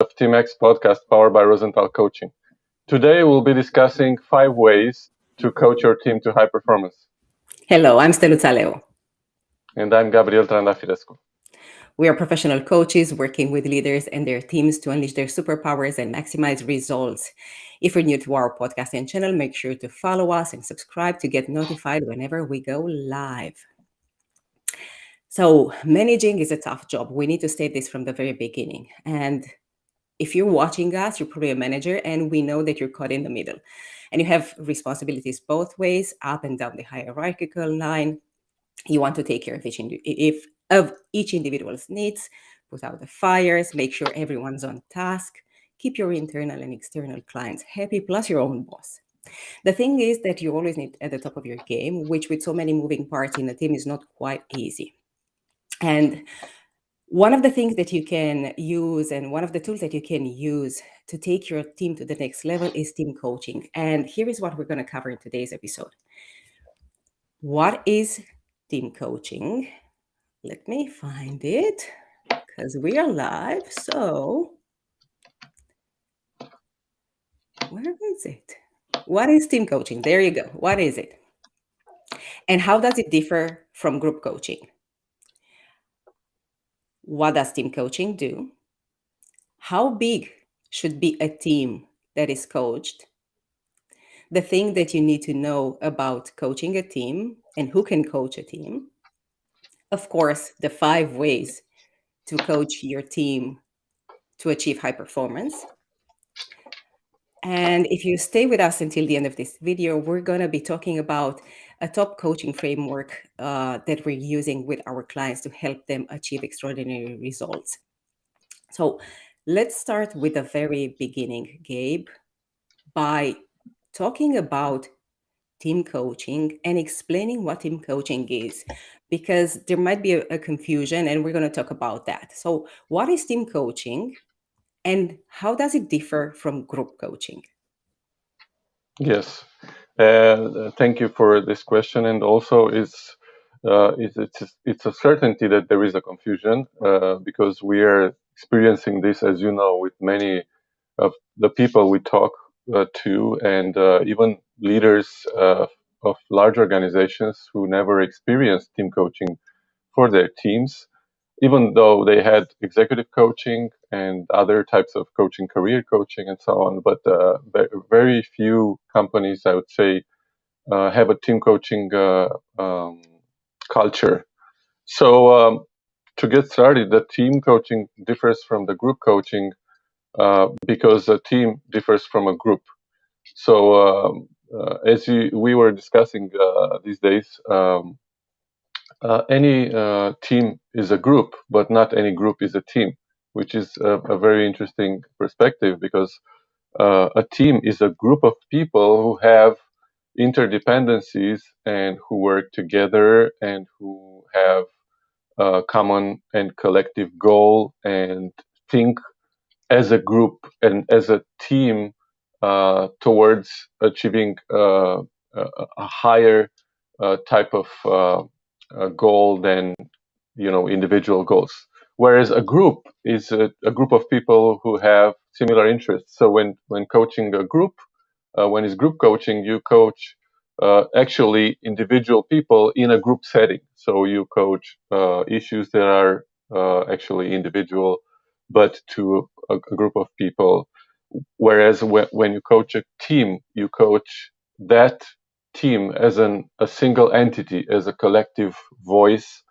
of teamx podcast powered by Rosenthal Coaching. Today we'll be discussing 5 ways to coach your team to high performance. Hello, I'm Steluța Leo. And I'm Gabriel Trandafilescu. We are professional coaches working with leaders and their teams to unleash their superpowers and maximize results. If you're new to our podcast and channel, make sure to follow us and subscribe to get notified whenever we go live. So, managing is a tough job. We need to state this from the very beginning. And if you're watching us, you're probably a manager, and we know that you're caught in the middle. And you have responsibilities both ways, up and down the hierarchical line. You want to take care of each individual's needs, put out the fires, make sure everyone's on task, keep your internal and external clients happy, plus your own boss. The thing is that you always need at the top of your game, which with so many moving parts in the team is not quite easy. And one of the things that you can use and one of the tools that you can use to take your team to the next level is team coaching. And here is what we're going to cover in today's episode. What is team coaching? Let me find it because we are live. So, where is it? What is team coaching? There you go. What is it? And how does it differ from group coaching? What does team coaching do? How big should be a team that is coached? The thing that you need to know about coaching a team and who can coach a team. Of course, the 5 ways to coach your team to achieve high performance. And if you stay with us until the end of this video, we're going to be talking about a top coaching framework that we're using with our clients to help them achieve extraordinary results. So let's start with the very beginning, Gabe, by talking about team coaching and explaining what team coaching is, because there might be a confusion and we're going to talk about that. So what is team coaching and how does it differ from group coaching? Yes. Thank you for this question. And also, it's a certainty that there is a confusion because we are experiencing this, as you know, with many of the people we talk to, and even leaders of large organizations who never experienced team coaching for their teams, even though they had executive coaching and other types of coaching, career coaching, and so on. But very few companies, I would say, have a team coaching culture. So to get started, the team coaching differs from the group coaching because a team differs from a group. So we were discussing these days, any team is a group, but not any group is a team, which is a very interesting perspective because a team is a group of people who have interdependencies and who work together and who have a common and collective goal and think as a group and as a team towards achieving a higher type of goal than individual goals. Whereas a group is a group of people who have similar interests. So when coaching a group, when it's group coaching, you coach actually individual people in a group setting. So you coach issues that are actually individual, but to a group of people. Whereas when you coach a team, you coach that team as a single entity, as a collective voice.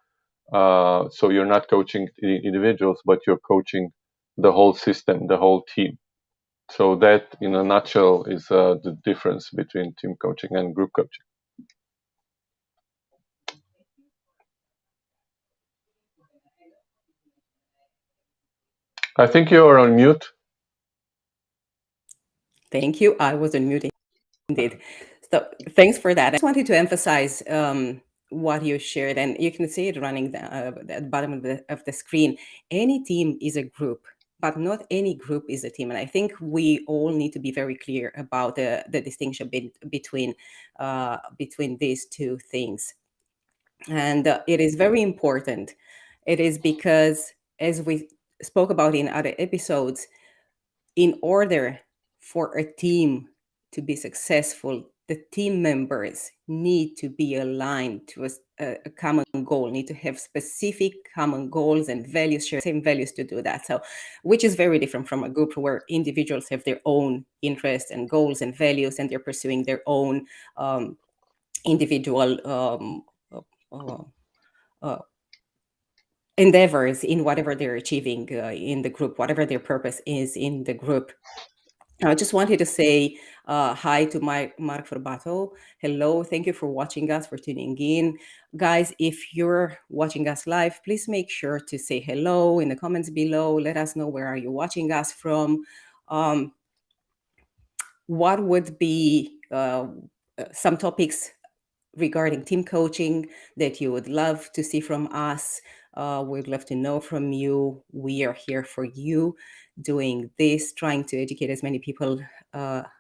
So you're not coaching individuals, but you're coaching the whole system, the whole team. So that, in a nutshell, is the difference between team coaching and group coaching. I think you are on mute. Thank you. I was unmuting indeed. So thanks for that. I just wanted to emphasize what you shared, and you can see it running at the bottom of the screen. Any team is a group, but not any group is a team. And I think we all need to be very clear about the distinction between these two things. And it is very important. It is because, as we spoke about in other episodes, in order for a team to be successful, the team members need to be aligned to a common goal, need to have specific common goals and values, share same values to do that. So, which is very different from a group where individuals have their own interests and goals and values, and they're pursuing their own individual uh, uh, endeavors in whatever they're achieving in the group, whatever their purpose is in the group. I just wanted to say hi to Mark Forbato. Hello, thank you for watching us, for tuning in. Guys, if you're watching us live, please make sure to say hello in the comments below. Let us know where are you watching us from. What would be some topics regarding team coaching that you would love to see from us? We'd love to know from you. We are here for you doing this, trying to educate as many people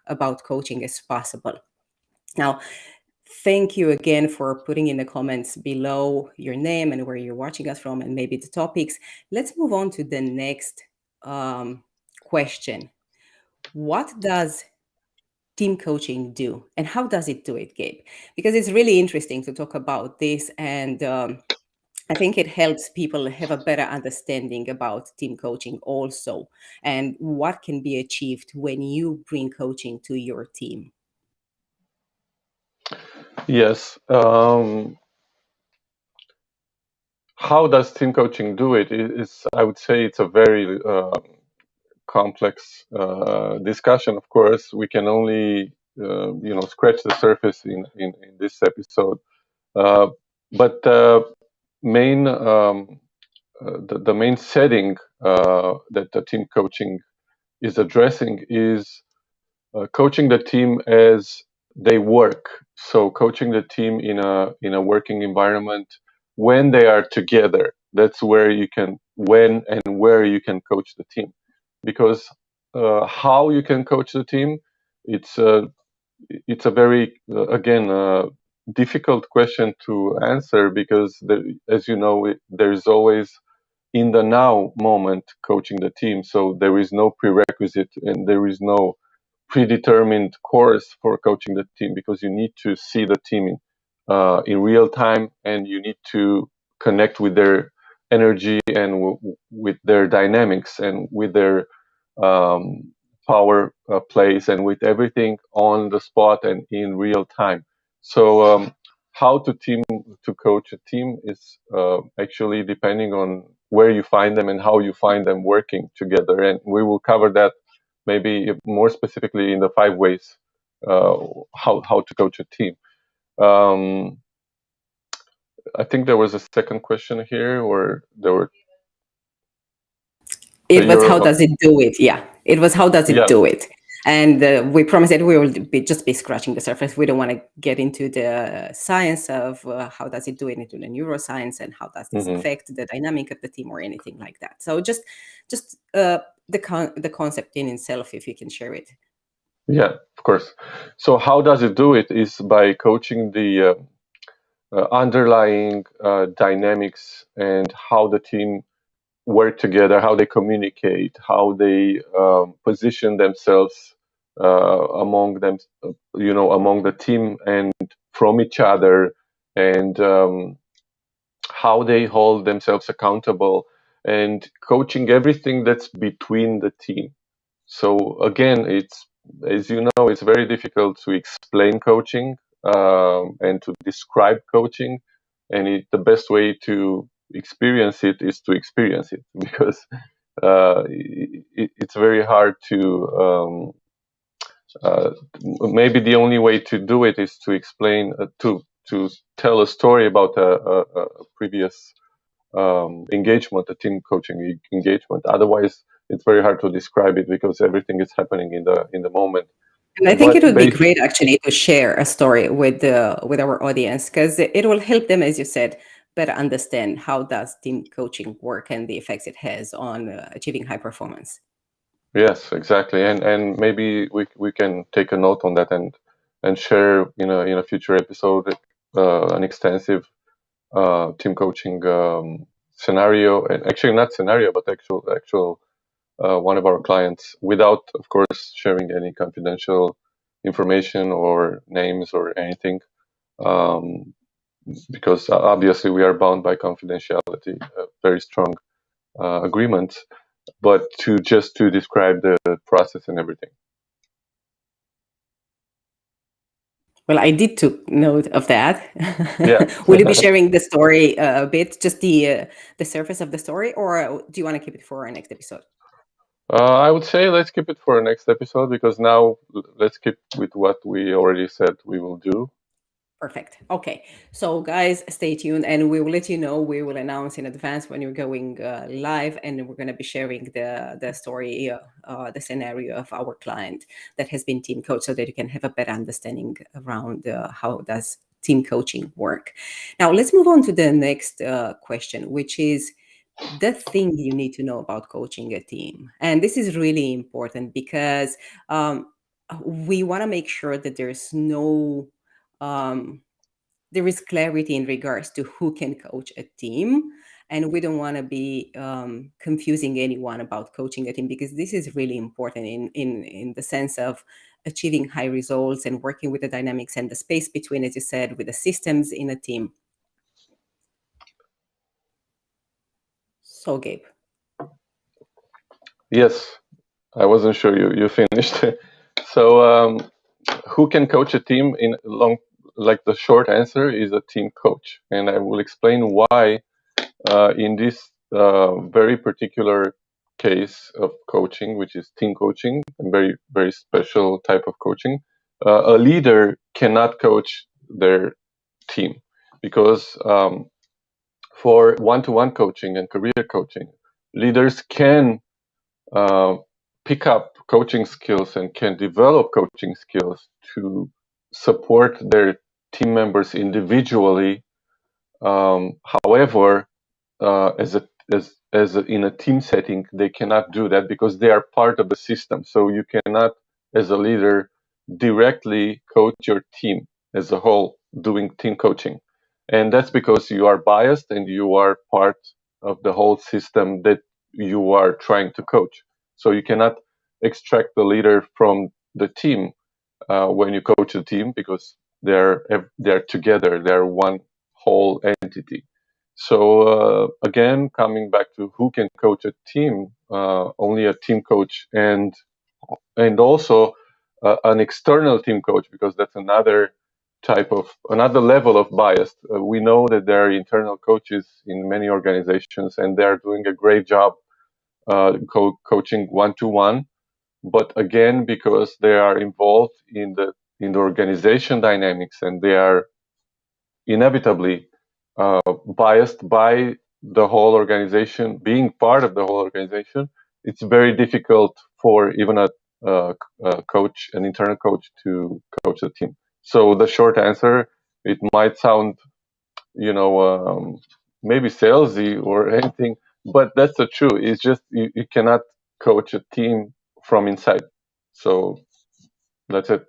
about coaching as possible. Now, thank you again for putting in the comments below your name and where you're watching us from and maybe the topics. Let's move on to the next question. What does team coaching do, and how does it do it, Gabe? Because it's really interesting to talk about this, and I think it helps people have a better understanding about team coaching also, and what can be achieved when you bring coaching to your team. Yes. How does team coaching do it? I would say it's a very complex discussion. Of course, we can only scratch the surface in this episode. But main the main setting that the team coaching is addressing is coaching the team as they work. So coaching the team in a working environment when they are together. That's where you can when and where you can coach the team, because how you can coach the team, it's it's a very again difficult question to answer, because as you know, there is always in the now moment coaching the team. So there is no prerequisite and there is no predetermined course for coaching the team, because you need to see the team in real time, and you need to connect with their energy and with their dynamics and with their um, power plays and with everything on the spot and in real time. So how to coach a team is actually depending on where you find them and how you find them working together, and we will cover that maybe more specifically in the 5 ways uh, how to coach a team. Um, I think there was a second question here, or there were. It was You're how does it do it? Yeah, it was how does it yeah. do it? And we promised that we will just be scratching the surface. We don't want to get into the science of how does it do it, into the neuroscience, and how does this Hmm. affect the dynamic of the team or anything like that. So just the concept in itself, if you can share it. Yeah, of course. So how does it do it is by coaching the underlying dynamics and how the team work together, how they communicate, how they position themselves among them, among the team and from each other, and how they hold themselves accountable, and coaching everything that's between the team. So again, it's, as you know, it's very difficult to explain coaching and to describe coaching, and the best way to experience it is to experience it because it's very hard to. Maybe the only way to do it is to explain to tell a story about a previous engagement, a team coaching engagement. Otherwise, it's very hard to describe it because everything is happening in the moment. And I think it But would be great actually to share a story with our audience, because it will help them, as you said, better understand how does team coaching work and the effects it has on achieving high performance. yes, exactly, and maybe we can take a note on that and share in a future episode an extensive team coaching scenario, and actually not scenario but actual one of our clients, without, of course, sharing any confidential information or names or anything, um, because obviously we are bound by confidentiality, very strong agreements, but to describe the process and everything. Well, I did took note of that. Yeah. Will you be sharing the story a bit, just the surface of the story, or do you want to keep it for our next episode? I would say let's keep it for our next episode, because now let's keep with what we already said we will do. Perfect. Okay. So, guys, stay tuned and we will let you know. We will announce in advance when you're going live, and we're going to be sharing the story, the scenario of our client that has been team coach, so that you can have a better understanding around how does team coaching work. Now, let's move on to the next question, which is the thing you need to know about coaching a team. And this is really important because we want to make sure that there is clarity in regards to who can coach a team, and we don't want to be confusing anyone about coaching a team, because this is really important in the sense of achieving high results and working with the dynamics and the space between, as you said, with the systems in a team. So, Gabe. Yes, I wasn't sure you finished. So, who can coach a team in long? Like, the short answer is a team coach, and I will explain why in this very particular case of coaching, which is team coaching, a very special type of coaching. A leader cannot coach their team, because for one-to-one coaching and career coaching, leaders can uh, pick up coaching skills and can develop coaching skills to support their team members individually. However, in a team setting, they cannot do that, because they are part of the system. So you cannot, as a leader, directly coach your team as a whole doing team coaching, and that's because you are biased and you are part of the whole system that you are trying to coach. So you cannot extract the leader from the team when you coach a team, because they're together, they're one whole entity. So again, coming back to who can coach a team, only a team coach, and also an external team coach, because that's another level of bias. We know that there are internal coaches in many organizations, and they're doing a great job coaching one-to-one. But again, because they are involved in the organization dynamics, and they are inevitably biased by the whole organization, being part of the whole organization, it's very difficult for even a coach, an internal coach, to coach the team. So the short answer, it might sound, maybe salesy or anything, but that's the truth. It's just you cannot coach a team from inside. So that's it.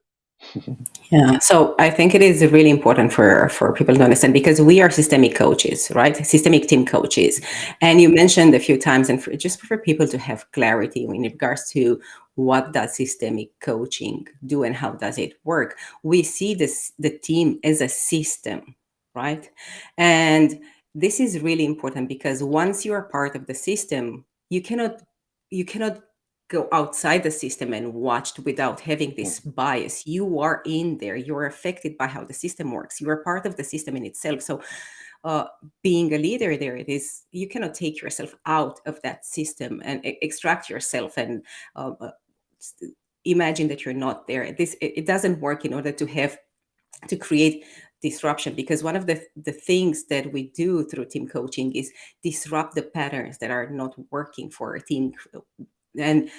Yeah, so I think it is really important for people to understand, because we are systemic coaches, right? Systemic team coaches, and you mentioned a few times, and just for people to have clarity in regards to what does systemic coaching do and how does it work. We see the team as a system, right? And this is really important, because once you are part of the system, you cannot go outside the system and watched without having this bias. You are in there, you're affected by how the system works, you are part of the system in itself. So being a leader there, it is, you cannot take yourself out of that system and extract yourself and uh, uh, imagine that you're not there. It doesn't work in order to create disruption, because one of the things that we do through team coaching is disrupt the patterns that are not working for a team. And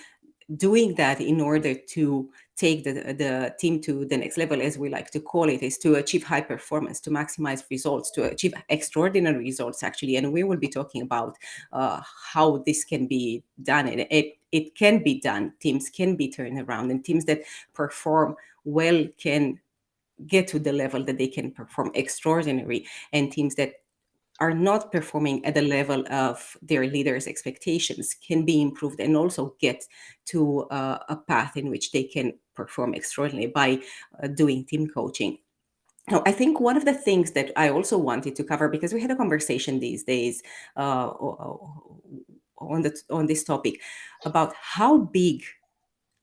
doing that in order to take the team to the next level, as we like to call it, is to achieve high performance, to maximize results, to achieve extraordinary results, actually. And we will be talking about how this can be done. And it can be done. Teams can be turned around, and teams that perform well can get to the level that they can perform extraordinary, and teams that are not performing at the level of their leaders' expectations can be improved and also get to a path in which they can perform extraordinarily by doing team coaching. Now, I think one of the things that I also wanted to cover, because we had a conversation these days on this topic about how big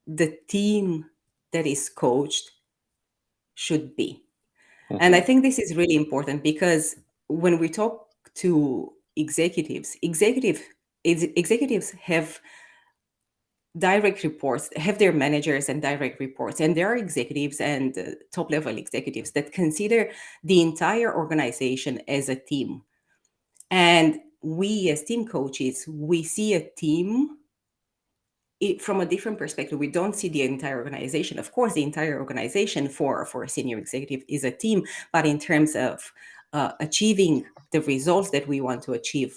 the team that is coached should be. And I Mhm. think this is really important because when we talk to executives have direct reports, have their managers and direct reports, and there are executives and top level executives that consider the entire organization as a team. And we as team coaches, we see a team from a different perspective. We don't see the entire organization. Of course, the entire organization for a senior executive is a team, but in terms of achieving the results that we want to achieve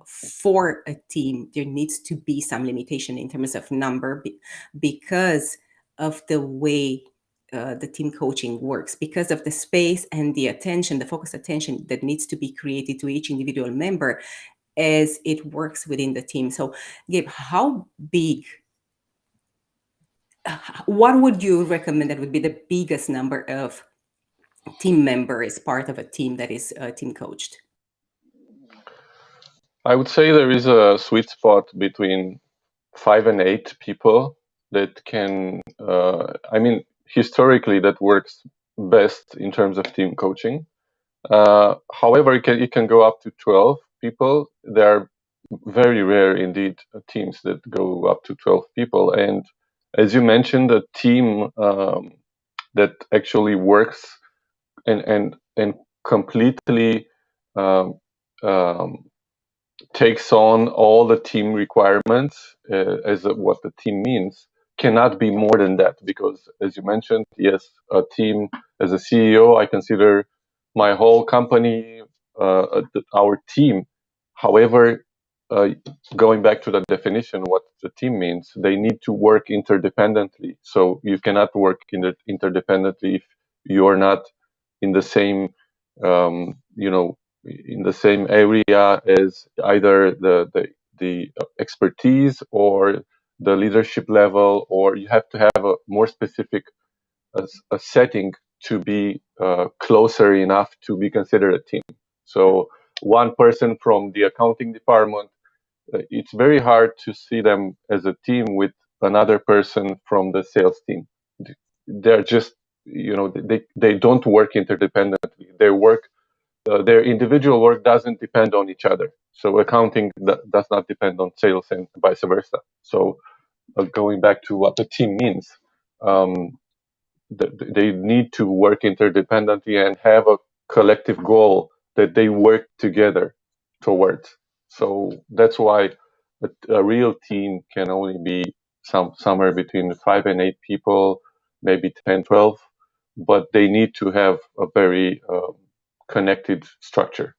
for a team, there needs to be some limitation in terms of number because of the way the team coaching works, because of the space and the attention, the focused attention that needs to be created to each individual member as it works within the team. So, Gabe, how big, what would you recommend that would be the biggest number of team members part of a team that is team coached? I would say there is a sweet spot between 5 and 8 people that can. I mean, historically, that works best in terms of team coaching. However, it can go up to 12 people. There are very rare indeed teams that go up to 12 people. And as you mentioned, a team that actually works and completely um, um, takes on all the team requirements as what the team means cannot be more than that, because as you mentioned, yes, a team, as a CEO, I consider my whole company our team. However, uh, going back to the definition, what the team means, they need to work interdependently. So you cannot work interdependently if you're not in the same in the same area as either the expertise or the leadership level, or you have to have a more specific a setting to be closer enough to be considered a team. So one person from the accounting department, it's very hard to see them as a team with another person from the sales team. They're just, they don't work interdependently. Their individual work doesn't depend on each other. So accounting does not depend on sales and vice versa. So going back to what the team means, um, they need to work interdependently and have a collective goal that they work together towards. So that's why a real team can only be somewhere between 5 and 8 people, maybe 10, 12, but they need to have a very connected structure.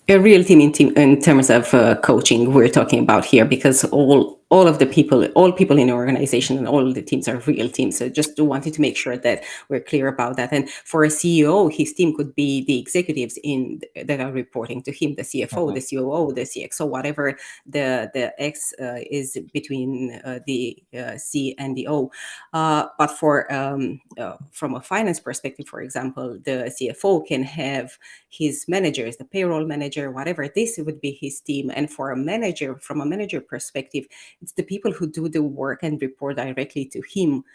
A real team in terms of coaching we're talking about here, because all of the people, all people in the organization and all the teams are real teams. So just wanted to make sure that we're clear about that. And for a CEO, his team could be the executives in that are reporting to him, the CFO, Mhm. the COO, the CXO, whatever the X is between the C and the O. But from a finance perspective, for example, the CFO can have his managers, the payroll manager, whatever. This would be his team. And for a manager, from a manager perspective, it's the people who do the work and report directly to him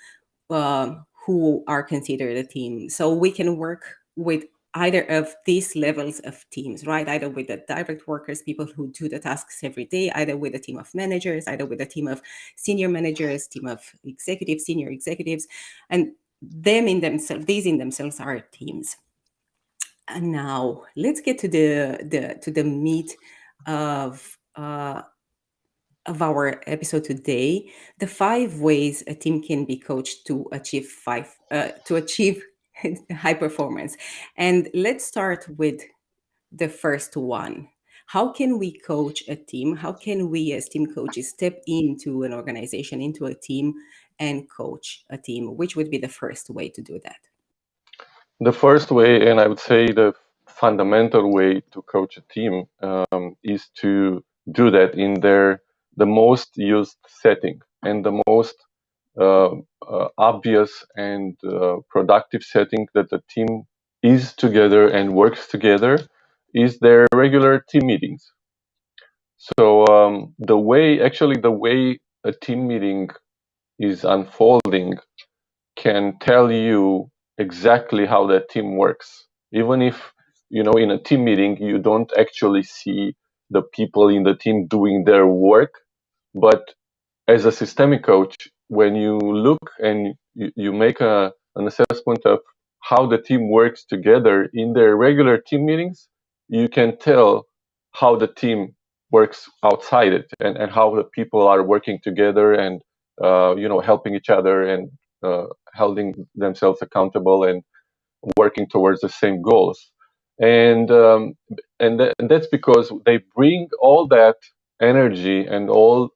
who are considered a team. So we can work with either of these levels of teams, right? Either with the direct workers, people who do the tasks every day, either with a team of managers, either with a team of senior managers, team of executives, senior executives, and these in themselves are teams. And now let's get to the meat of our episode today: the 5 ways a team can be coached to achieve high performance. And let's start with the first one. How can we coach a team? How can we as team coaches step into an organization, into a team, and coach a team? Which would be the first way to do that? The first way, and I would say fundamental way to coach a team is to do that in the most used setting and the most obvious and productive setting that the team is together and works together is their regular team meetings. So the way a team meeting is unfolding can tell you exactly how that team works. Even if, in a team meeting, you don't actually see the people in the team doing their work, but as a systemic coach, when you look and you make an assessment of how the team works together in their regular team meetings, you can tell how the team works outside it, and how the people are working together and helping each other and holding themselves accountable and working towards the same goals. And that's because they bring all that energy and all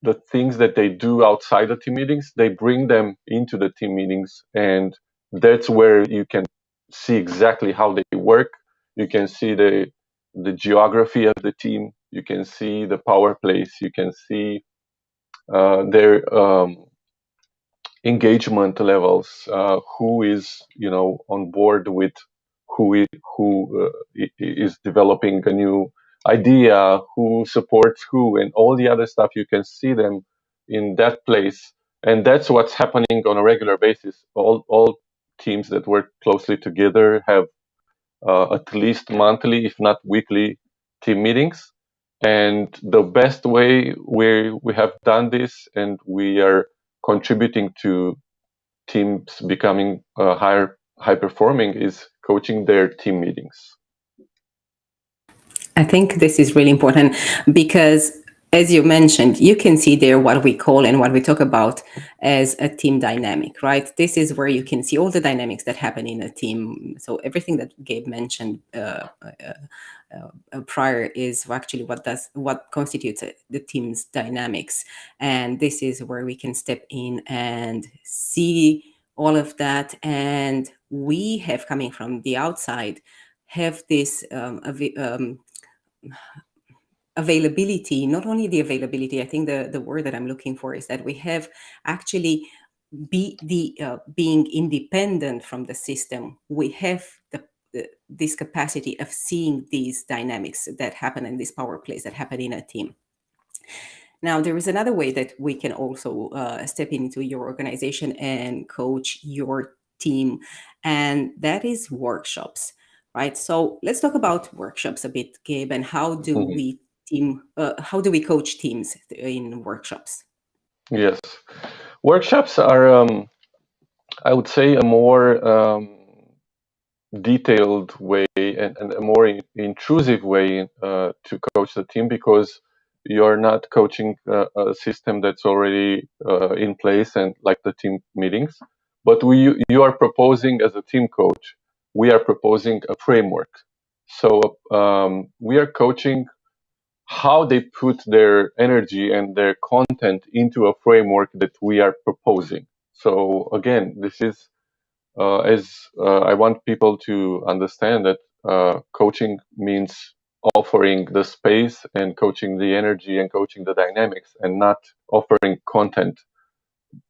the things that they do outside the team meetings, they bring them into the team meetings, and that's where you can see exactly how they work. You can see the geography of the team. You can see the power plays. You can see their engagement levels. Who is on board with who is developing a new idea, who supports who, and all the other stuff. You can see them in that place, and that's what's happening on a regular basis. All teams that work closely together have at least monthly, if not weekly, team meetings. And the best way we have done this, and we are contributing to teams becoming high performing, is coaching their team meetings. I think this is really important because, as you mentioned, you can see there what we call and what we talk about as a team dynamic, right? This is where you can see all the dynamics that happen in a team. So everything that Gabe mentioned prior is actually what constitutes the team's dynamics, and this is where we can step in and see all of that. And we have, coming from the outside, have this availability. Not only the availability, I think the word that I'm looking for is that we have actually being independent from the system. We have this capacity of seeing these dynamics that happen in these power plays that happen in a team. Now, there is another way that we can also step into your organization and coach your team, and that is workshops, right? So let's talk about workshops a bit, Gabe, and how do we coach teams in workshops? Yes, workshops are, I would say, a more detailed way and a more intrusive way to coach the team, because you're not coaching a system that's already in place and like the team meetings, but you are proposing, as a team coach, we are proposing a framework. So we are coaching how they put their energy and their content into a framework that we are proposing. So again, this is as I want people to understand that coaching means offering the space and coaching the energy and coaching the dynamics, and not offering content.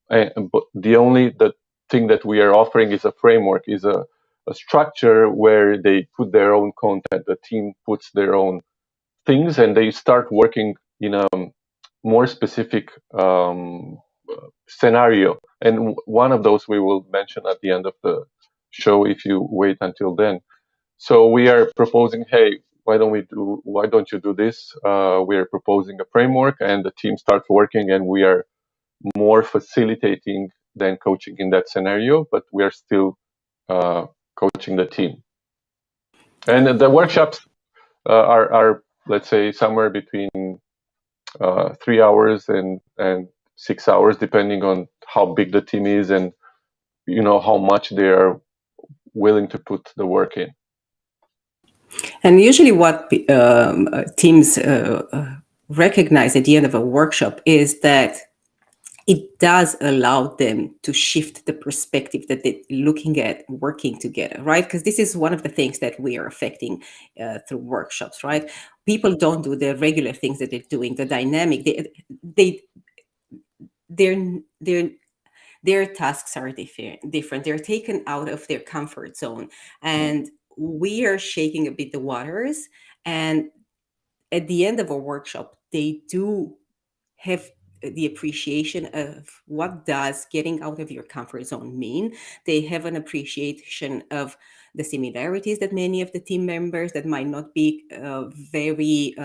But the thing that we are offering is a framework, is a structure where they put their own content. The team puts their own things, and they start working in a more specific scenario. And one of those we will mention at the end of the show if you wait until then. So we are proposing, hey, why don't you do this? We are proposing a framework, and the team starts working, and we are more facilitating than coaching in that scenario, but we are still coaching the team. And the workshops are, let's say, somewhere between 3 hours and 6 hours, depending on how big the team is and how much they are willing to put the work in. And usually, what teams recognize at the end of a workshop is that it does allow them to shift the perspective that they're looking at working together, right? Because this is one of the things that we are affecting through workshops, right? People don't do the regular things that they're doing, the dynamic. They their their their tasks are different. They're taken out of their comfort zone, and we are shaking a bit the waters. And at the end of a workshop, they do have the appreciation of what does getting out of your comfort zone mean. They have an appreciation of the similarities that many of the team members that might not be very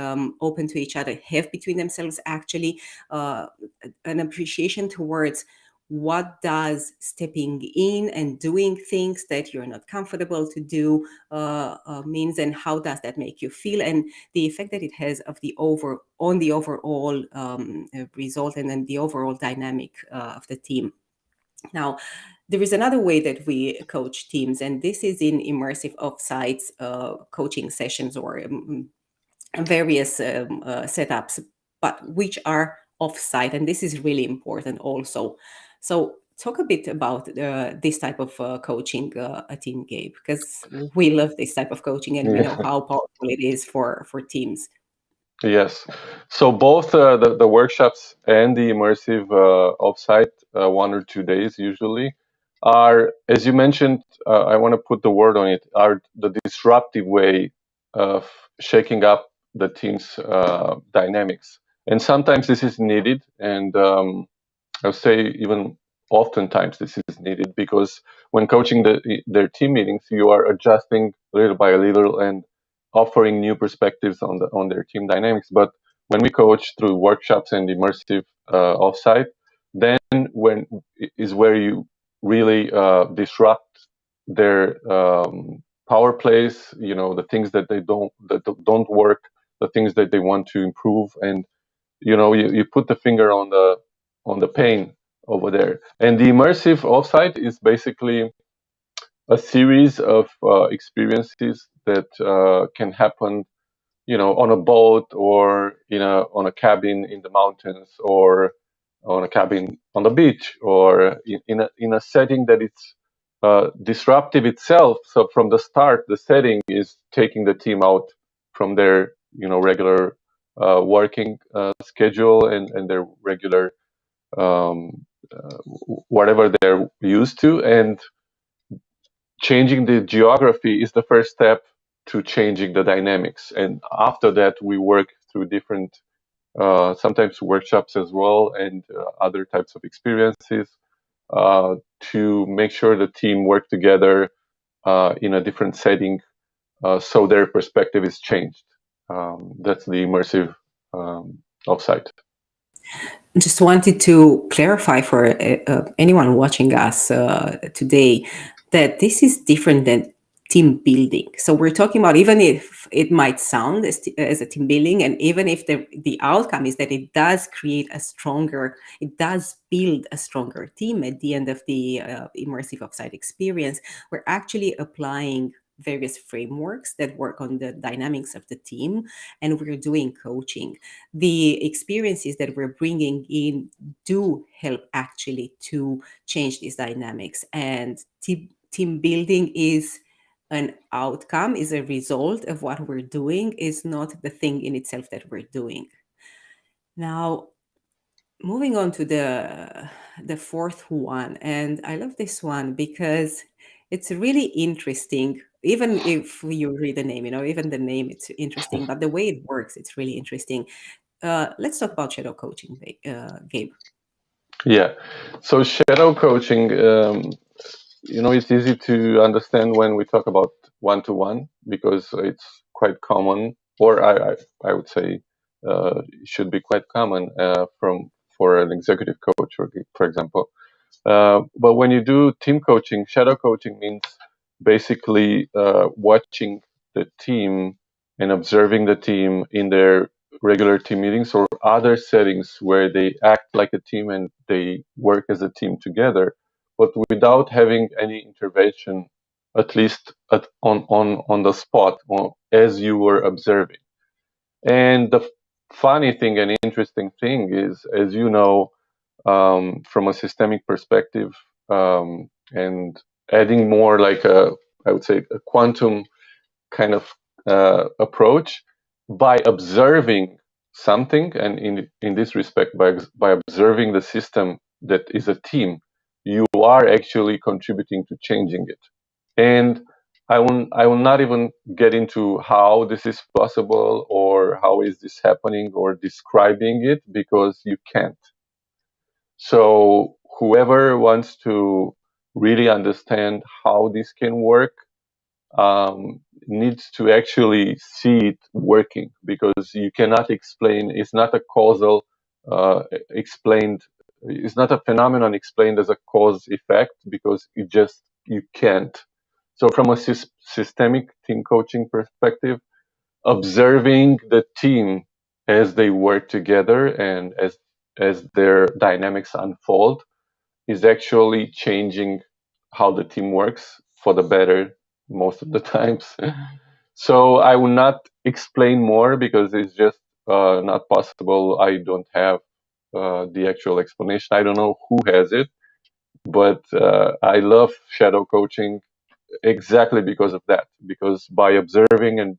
open to each other have between themselves, actually uh, an appreciation towards what does stepping in and doing things that you're not comfortable to do means, and how does that make you feel, and the effect that it has of the on the overall result, and then the overall dynamic of the team. Now, there is another way that we coach teams, and this is in immersive offsites coaching sessions, or various setups, but which are offsite, and this is really important also. So talk a bit about this type of coaching, a team, Gabe, because we love this type of coaching and we know Yeah. how powerful it is for teams. Yes. So both the workshops and the immersive offsite, 1 or 2 days usually, are, as you mentioned, I want to put the word on it, are the disruptive way of shaking up the team's dynamics. And sometimes this is needed, and I would say even oftentimes this is needed, because when coaching their team meetings, you are adjusting little by little and offering new perspectives on their team dynamics. But when we coach through workshops and immersive offsite, then when is where you really disrupt their power plays. You know, the things that don't work, the things that they want to improve, and you put the finger on the pain over there. And the immersive offsite is basically a series of experiences that can happen, on a boat, or on a cabin in the mountains, or on a cabin on the beach, or in a setting that it's disruptive itself. So from the start, the setting is taking the team out from their regular working schedule, and their regular um, uh, whatever they're used to, and changing the geography is the first step to changing the dynamics. And after that, we work through different, sometimes workshops as well, and other types of experiences to make sure the team work together in a different setting, so their perspective is changed. That's the immersive offsite. Just wanted to clarify for anyone watching us today that this is different than team building. So we're talking about, even if it might sound as a team building, and even if the outcome is that it does create a stronger, it does build a stronger team at the end of the immersive offsite experience, we're actually applying various frameworks that work on the dynamics of the team, and we're doing coaching. The experiences that we're bringing in do help actually to change these dynamics, and team building is an outcome, is a result of what we're doing, is not the thing in itself that we're doing. Now, moving on to the fourth one, and I love this one because it's really interesting. Even if you read the name, even the name, it's interesting, but the way it works, it's really interesting. Let's talk about shadow coaching, Gabe. Yeah. So shadow coaching, it's easy to understand when we talk about one-to-one, because it's quite common, or I would say should be quite common for an executive coach, for example. But when you do team coaching, shadow coaching means basically watching the team and observing the team in their regular team meetings or other settings where they act like a team and they work as a team together, but without having any intervention, at least on the spot, or as you were observing. And the funny thing and interesting thing is, as you know, from a systemic perspective, and adding more like a, I would say, a quantum kind of approach by observing something, and in this respect, by observing the system that is a team, you are actually contributing to changing it. And I will not even get into how this is possible or how is this happening or describing it, because you can't. So whoever wants to really understand how this can work, needs to actually see it working, because you cannot explain. It's not a causal explained. It's not a phenomenon explained as a cause effect, because you can't. So from a systemic team coaching perspective, observing the team as they work together and as their dynamics unfold is actually changing how the team works for the better most of the times. So I will not explain more, because it's just not possible. I don't have the actual explanation. I don't know who has it, but I love shadow coaching exactly because of that. Because by observing and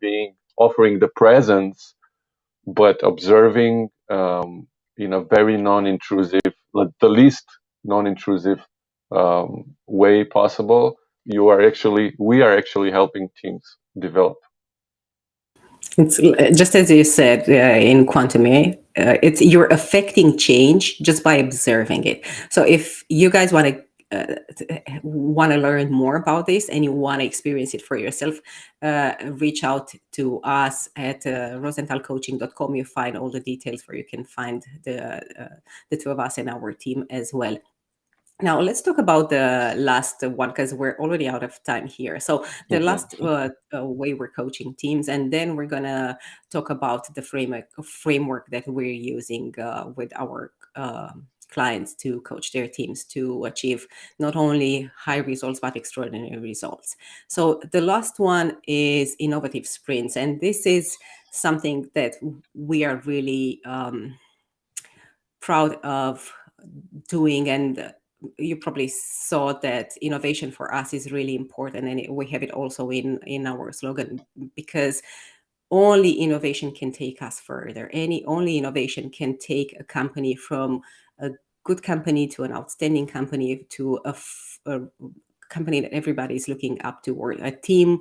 offering the presence, but observing in a very non-intrusive, like the least non-intrusive way possible, we are actually helping teams develop. It's just as you said in Quantum A, it's you're affecting change just by observing it. So if you guys want to learn more about this and you want to experience it for yourself, reach out to us at rosenthalcoaching.com. You find all the details where you can find the two of us and our team as well. Now let's talk about the last one, because we're already out of time here. So the last way we're coaching teams, and then we're gonna talk about the framework that we're using with our clients to coach their teams to achieve not only high results but extraordinary results. So the last one is innovative sprints, and this is something that we are really proud of doing. And you probably saw that innovation for us is really important, and we have it also in our slogan, because only innovation can take us further. Only innovation can take a company from a good company to an outstanding company to a company that everybody is looking up to, or a team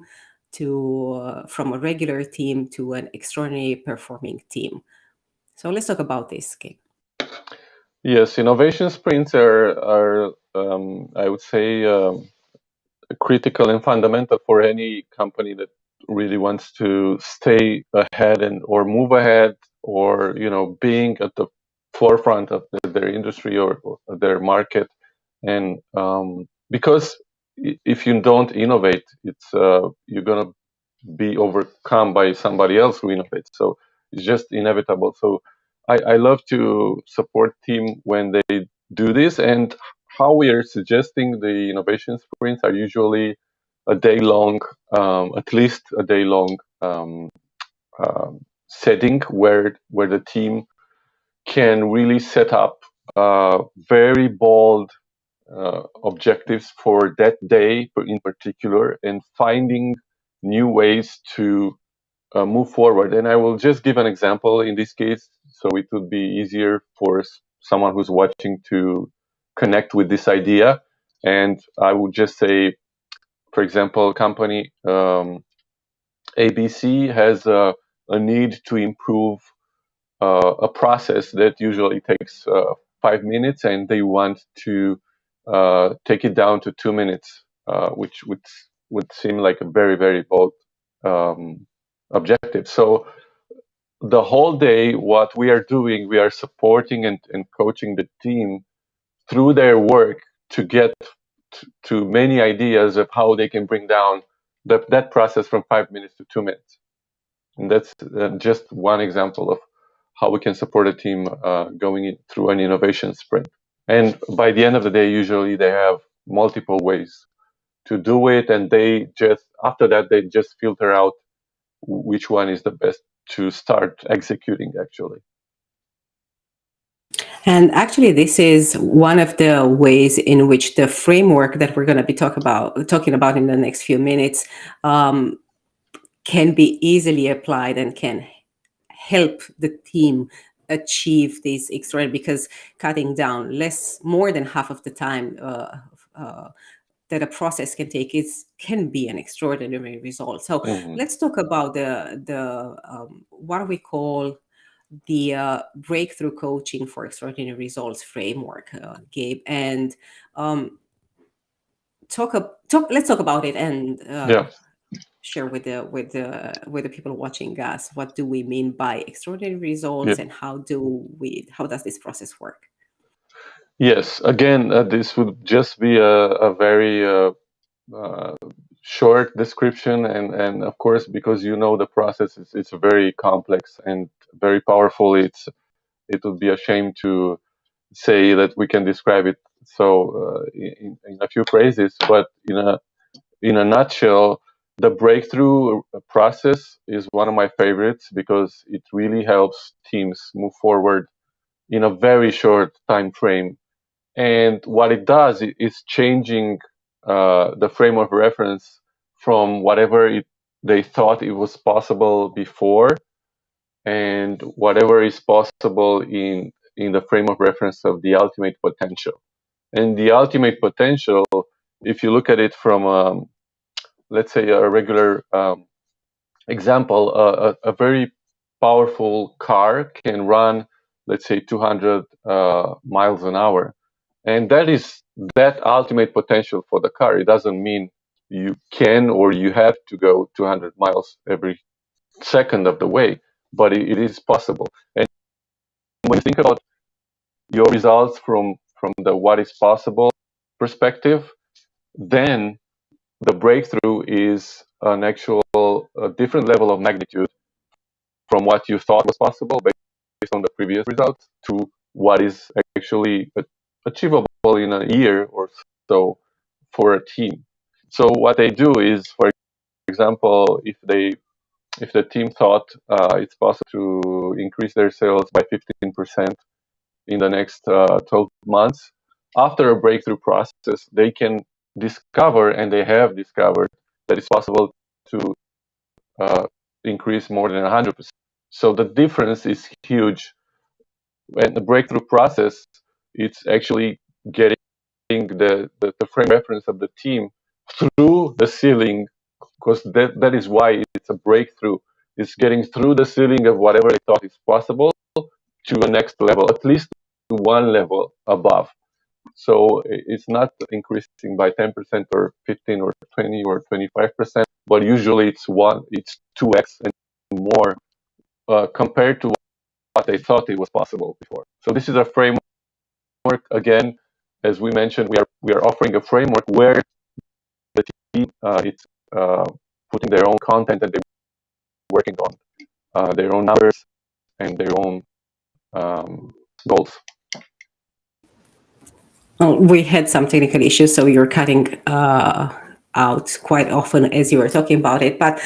to from a regular team to an extraordinary performing team. So let's talk about this, Kate. Yes, innovation sprints are I would say, critical and fundamental for any company that really wants to stay ahead and or move ahead, or being at the forefront of their industry, or their market. And because if you don't innovate, it's you're gonna be overcome by somebody else who innovates. So it's just inevitable. So I love to support team when they do this. And how we are suggesting the innovation sprints are usually a day long, at least a day long setting where the team can really set up very bold objectives for that day in particular, and finding new ways to move forward. And I will just give an example in this case, so it would be easier for someone who's watching to connect with this idea. And I would just say, for example, company ABC has a need to improve a process that usually takes 5 minutes, and they want to take it down to 2 minutes, which would seem like a very, very bold objective. So the whole day, what we are doing, we are supporting and coaching the team through their work to get to many ideas of how they can bring down that process from 5 minutes to 2 minutes. And that's just one example of how we can support a team going through an innovation sprint. And by the end of the day, usually they have multiple ways to do it, and after that they just filter out which one is the best to start executing, actually. And actually, this is one of the ways in which the framework that we're going to be talking about in the next few minutes can be easily applied and can help the team achieve this extraordinary, because cutting down more than half of the time uh, that a process can take can be an extraordinary result. So Hmm. let's talk about the what we call the breakthrough coaching for extraordinary results framework, Gabe, and um, let's talk about it and Yeah. share with the people watching us, what do we mean by extraordinary results, Yeah. and how does this process work? Yes. Again, this would just be a very uh, short description, and of course, because you know the process is it's very complex and very powerful. It would be a shame to say that we can describe it so in a few phrases, but in a nutshell, the breakthrough process is one of my favorites because it really helps teams move forward in a very short time frame. And what it does is changing the frame of reference from whatever they thought it was possible before, and whatever is possible in the frame of reference of the ultimate potential. And the ultimate potential, if you look at it from let's say a regular example, a very powerful car can run, let's say, 200 miles an hour, and that is that ultimate potential for the car. It doesn't mean you can or you have to go 200 miles every second of the way, but it is possible. And when you think about your results from the what is possible perspective, then the breakthrough is an actual different level of magnitude from what you thought was possible based on the previous results to what is actually achievable in a year or so for a team. So what they do is, for example, if the team thought it's possible to increase their sales by 15% in the next 12 months, after a breakthrough process, they can discover, and they have discovered, that it's possible to uh, increase more than 100%. So the difference is huge. And the breakthrough process, it's actually getting the frame reference of the team through the ceiling, because that is why it's a breakthrough. It's getting through the ceiling of whatever they thought is possible to the next level, at least to one level above. So it's not increasing by 10% or 15 or 20 or 25%, but usually it's 2x and more compared to what they thought it was possible before. So this is a framework. Again, as we mentioned, we are offering a framework where the team it's uh, putting their own content that they're working on, their own numbers and their own goals. Oh, we had some technical issues, so you're cutting out quite often as you were talking about it. But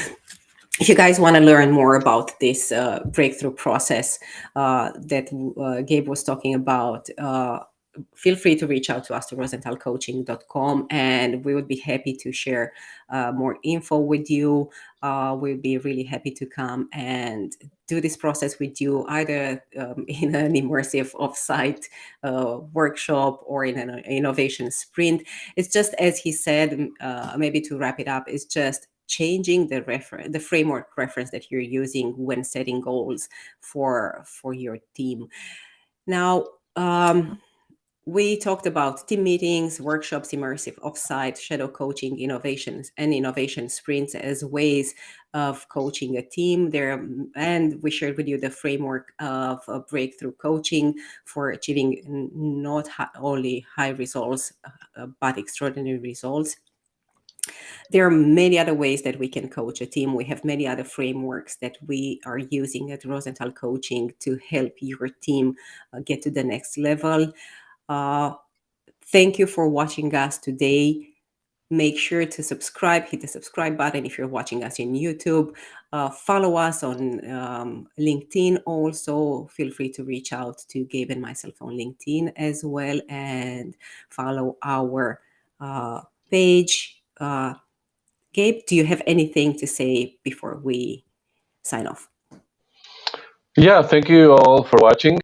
if you guys want to learn more about this breakthrough process that Gabe was talking about, feel free to reach out to us to rosenthalcoaching.com, and we would be happy to share more info with you. We'll be really happy to come and do this process with you, either in an immersive offsite workshop or in an innovation sprint. It's just as he said, maybe to wrap it up, it's just changing the framework reference that you're using when setting goals for your team. Now, we talked about team meetings, workshops, immersive offsite, shadow coaching, innovations, and innovation sprints as ways of coaching a team there. And we shared with you the framework of breakthrough coaching for achieving not only high results, but extraordinary results. There are many other ways that we can coach a team. We have many other frameworks that we are using at Rosenthal Coaching to help your team get to the next level. Uh, Thank you for watching us today. make sure to subscribe, hit the subscribe button if you're watching us in YouTube. Follow us on LinkedIn. Also, feel free to reach out to Gabe and myself on LinkedIn as well, and follow our page. Gabe, do you have anything to say before we sign off? Yeah, thank you all for watching,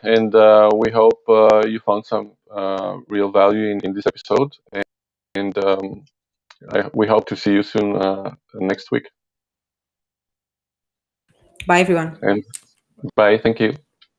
and we hope you found some real value in this episode. And we hope to see you soon next week. Bye, everyone. And bye. Thank you.